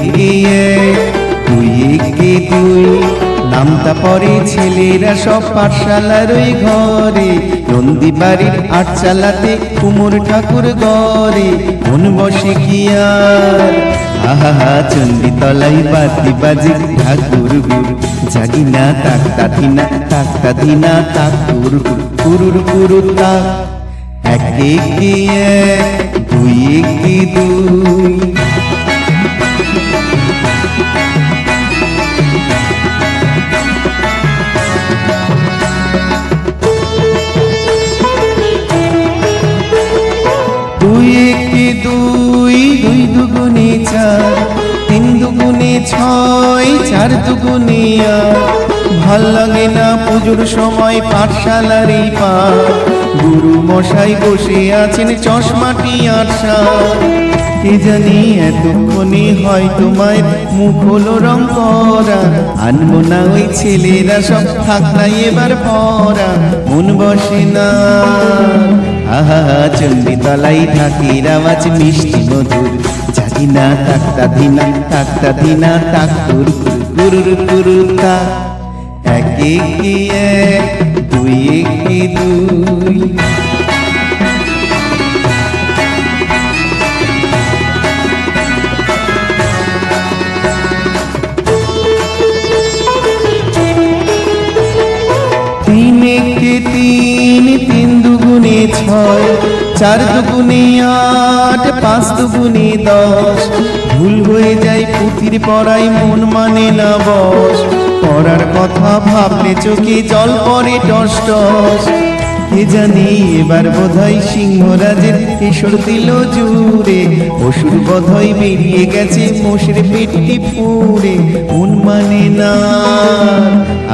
একে এক দুই একে দুই নামটা পরে ছেলেরা সব পাঠশালার ওই ঘরে নন্দী বাড়ির আটচালাতে কুমোর ঠাকুর গড়ে মন বসে কি আর আহা চণ্ডী তলাই বাতি বাজে ঠাকুর গুর জাগি না তাকতা ধিনা তাকতা ধিনা তাকুর কুরুর কুরুর তাক একে একে এক দুই একে দুই দুই একে দুই দুই দুগুণে চার তিন দুগুণে ছয় চার দুগুণে আট ভাল লাগে না পুজোর সময় পাঠশালার এই পাঠ গুরু মশাই বসে আছেন চশমাটি আটসা কে জানি এতক্ষণে হয় তোমায় মুখ হলো রং করা আনবো না ওই ছেলেরা সব থাক নাই এবার পড়া মন বসে না আহা চণ্ডী তলাই ঢাকির আওয়াজ মিষ্টি মধুর জাগি না তাকতা ধিনা তাকুর কুরুর কুরুর তা একে একে এক দুই একে দুই তিন একে তিন তিন দুগুণে ছয় চার দুগুণে আট পাঁচ দুগুণে দশ ভুল হয়ে যায় পুঁথির পড়াই মন মানে না বস পড়ার কথা ভাবলে চোখে জল পড়ে টস টস কে জানি এবার বোধহয় সিংহরাজের কেশর দিল জুড়ে অসুর বোধহয় বেরিয়ে গেছে মোষের পেটটি পুড়ে মন মানে না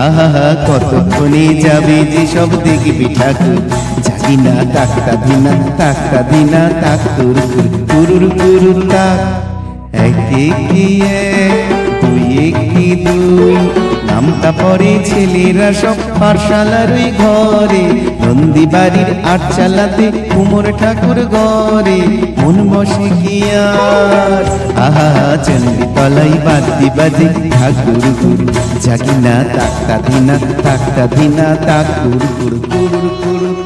আহা কতক্ষণে যাবে যে সব দেখবি ঠাকুর জাগি না তাকতা ধিনা তাকুর কুরুর কুরুর তাক একে একে এক দুই একে দুই নামটা পরে ছেলেরা সব পাঠশালার ওই ঘরে নন্দী বাড়ির আটচালাতে কুমোর ঠাকুর গড়ে মন বসে কি আর আহা চণ্ডী তলাই বাতি বাজে ঠাকুর গুর জাগি না তাকতা ধিনা তাকুর কুরুর কুরুর